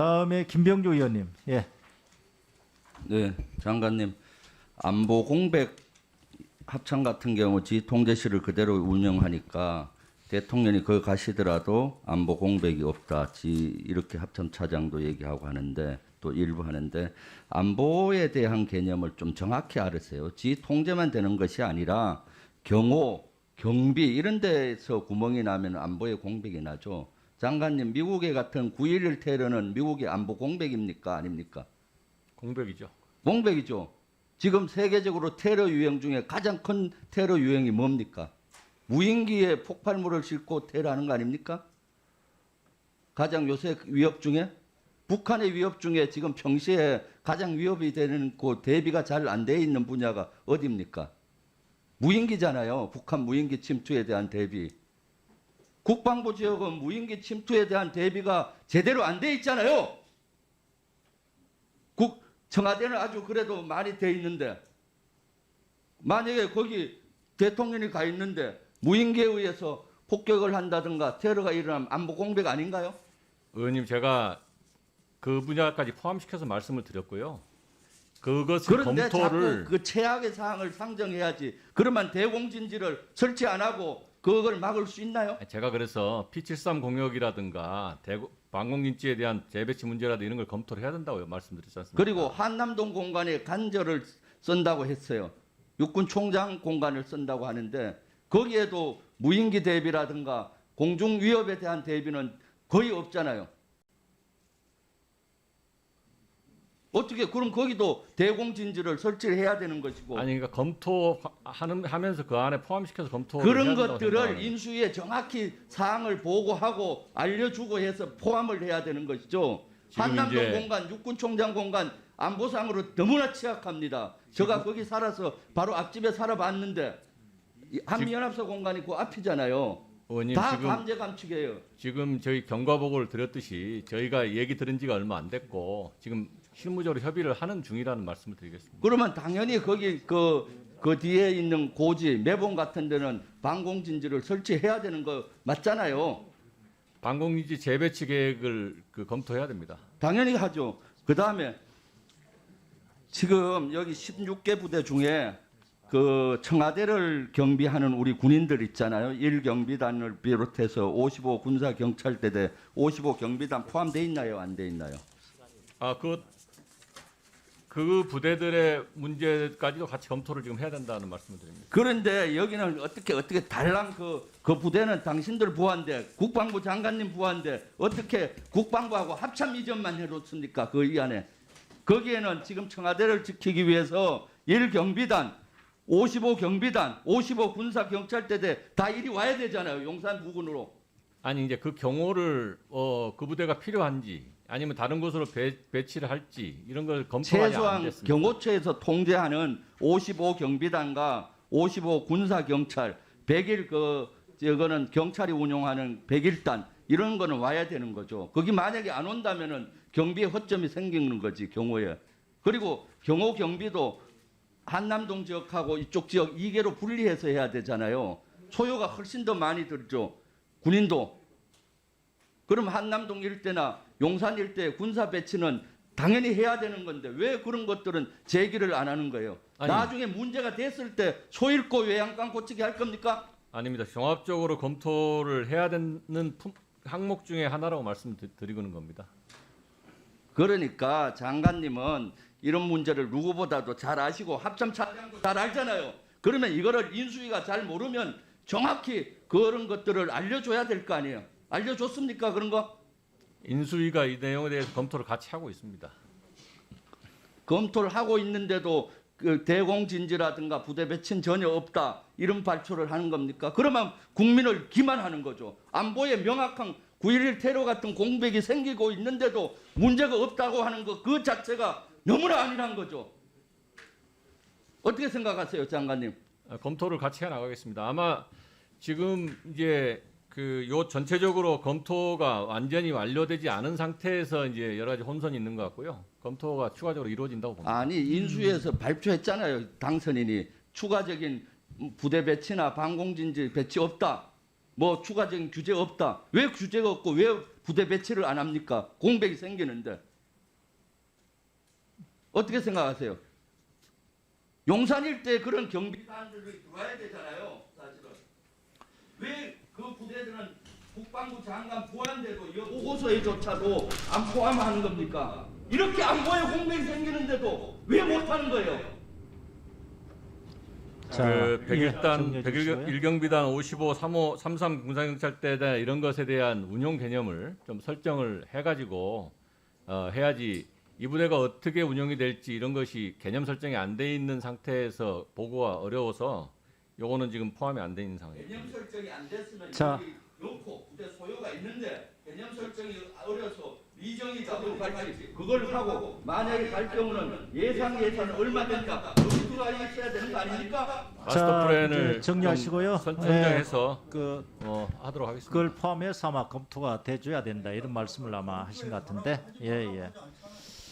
다음에 김병조 의원님. 예. 네, 장관님. 안보 공백 합참 같은 경우 지 통제실을 그대로 운영하니까 대통령이 거기 가시더라도 안보 공백이 없다. 지 이렇게 합참 차장도 얘기하고 하는데 또 일부 하는데 안보에 대한 개념을 좀 정확히 알으세요. 지 통제만 되는 것이 아니라 경호, 경비 이런 데서 구멍이 나면 안보에 공백이 나죠. 장관님, 미국의 같은 9.11 테러는 미국의 안보 공백입니까? 아닙니까? 공백이죠. 공백이죠. 지금 세계적으로 테러 유형 중에 가장 큰 테러 유형이 뭡니까? 무인기에 폭발물을 싣고 테러하는 거 아닙니까? 가장 요새 위협 중에 북한의 위협 중에 지금 평시에 가장 위협이 되는 그 대비가 잘 안 돼 있는 분야가 어디입니까? 무인기잖아요. 북한 무인기 침투에 대한 대비. 국방부 지역은 무인기 침투에 대한 대비가 제대로 안 돼 있잖아요. 청와대는 아주 그래도 많이 돼 있는데 만약에 거기 대통령이 가 있는데 무인기에 의해서 폭격을 한다든가 테러가 일어나면 안보 공백 아닌가요? 의원님, 제가 그 분야까지 포함시켜서 말씀을 드렸고요. 그것을 그런데 검토를 자꾸 그 최악의 사항을 상정해야지. 그러면 대공진지를 설치 안 하고 그걸 막을 수 있나요? 제가 그래서 P73 공역이라든가 방공진지에 대한 재배치 문제라든가 이런 걸 검토를 해야 된다고 말씀드렸지 않습니까? 그리고 한남동 공간에 간절을 쓴다고 했어요. 육군 총장 공간을 쓴다고 하는데 거기에도 무인기 대비라든가 공중 위협에 대한 대비는 거의 없잖아요. 어떻게 그럼 거기도 대공진지를 설치를 해야 되는 것이고 아니 그러니까 검토하면서 그 안에 포함시켜서 검토를 그런 해야 된다고 것들을 생각하는 인수위에 정확히 사항을 보고하고 알려주고 해서 포함을 해야 되는 것이죠. 지금 한남동 이제 공간, 육군총장 공간 안보상으로 너무나 취약합니다. 제가 거기 살아서 바로 앞집에 살아봤는데 한미연합사 공간이 그 앞이잖아요. 의원님, 다 지금 감제 감축이에요. 지금 저희 경과보고를 드렸듯이 저희가 얘기 들은 지가 얼마 안 됐고 지금 실무적으로 협의를 하는 중이라는 말씀을 드리겠습니다. 그러면 당연히 거기 그 뒤에 있는 고지 매봉 같은 데는 방공진지를 설치해야 되는 거 맞잖아요. 방공기지 재배치 계획을 검토해야 됩니다. 당연히 하죠. 그 다음에 지금 여기 16개 부대 중에 그 청와대를 경비하는 우리 군인들 있잖아요. 1경비단을 비롯해서 55 군사경찰대대 55 경비단 포함되어 있나요? 안 돼 있나요? 그 부대들의 문제까지도 같이 검토를 지금 해야 된다는 말씀을 드립니다. 그런데 여기는 어떻게 달랑 그 부대는 당신들 부하인데 국방부 장관님 부하인데 어떻게 국방부하고 합참 이전만 해놓습니까? 그 이 안에 거기에는 지금 청와대를 지키기 위해서 1경비단 55 경비단, 55 군사 경찰대대 다 이리 와야 되잖아요. 용산 부근으로. 아니 이제 그 경호를 그 부대가 필요한지 아니면 다른 곳으로 배치를 할지 이런 걸 검토가 안 최소한 됐습니다. 경호처에서 통제하는 55 경비단과 55 군사 경찰, 100일 저거는 경찰이 운용하는 101단 이런 거는 와야 되는 거죠. 거기 만약에 안 온다면은 경비에 허점이 생기는 거지, 경호에. 그리고 경호 경비도 한남동 지역하고 이쪽 지역 2개로 분리해서 해야 되잖아요. 소요가 훨씬 더 많이 들죠. 군인도. 그럼 한남동 일대나 용산 일대 군사 배치는 당연히 해야 되는 건데 왜 그런 것들은 제기를 안 하는 거예요? 아니, 나중에 문제가 됐을 때 소 잃고 외양간 고치기 할 겁니까? 아닙니다. 종합적으로 검토를 해야 되는 항목 중에 하나라고 말씀드리고는 겁니다. 그러니까 장관님은 이런 문제를 누구보다도 잘 아시고 합참 차장도 잘 알잖아요. 그러면 이거를 인수위가 잘 모르면 정확히 그런 것들을 알려줘야 될 거 아니에요. 알려줬습니까? 그런 거? 인수위가 이 내용에 대해서 검토를 같이 하고 있습니다. 검토를 하고 있는데도 그 대공진지라든가 부대 배치는 전혀 없다. 이런 발표를 하는 겁니까? 그러면 국민을 기만하는 거죠. 안보에 명확한 9.11 테러 같은 공백이 생기고 있는데도 문제가 없다고 하는 거 그 자체가 너무나 아니란 거죠. 어떻게 생각하세요, 장관님? 검토를 같이 해 나가겠습니다. 아마 지금 이제 요 전체적으로 검토가 완전히 완료되지 않은 상태에서 이제 여러 가지 혼선이 있는 것 같고요. 검토가 추가적으로 이루어진다고 봅니다. 아니 인수위에서 발표했잖아요. 당선인이 추가적인 부대 배치나 방공진지 배치 없다. 뭐 추가적인 규제 없다. 왜 규제가 없고 왜 부대 배치를 안 합니까? 공백이 생기는데. 어떻게 생각하세요? 용산 일대 그런 경비단들이 들어와야 되잖아요. 사실은. 왜 그 부대들은 국방부 장관 포함돼도 이 보고서에조차도 안 포함하는 겁니까? 이렇게 안보에 공백이 생기는데도 왜 못하는 거예요? 자, 그 예, 101단 정리해 주시고요. 101경비단 55 35 33 군사경찰대대 이런 것에 대한 운용 개념을 좀 설정을 해가지고 해야지 이 부대가 어떻게 운영이 될지 이런 것이 개념 설정이 안 돼 있는 상태에서 보고가 어려워서 요거는 지금 포함이 안 돼 있는 상황입니다. 개념 설정이 안 됐으면 자. 여기 놓고 부대 소요가 있는데 개념 설정이 어려서 미정이 잡으러 갈지 그걸 하고 만약에 갈 경우는 예산은 얼마 된다 여기 들어가 있어야 되는 거 아닙니까? 마스터 플랜을 이제 정리하시고요. 선정해서 그 하도록 하겠습니다. 그걸 포함해서 아마 검토가 돼줘야 된다 이런 말씀을 아마 하신 것 같은데. 예 예.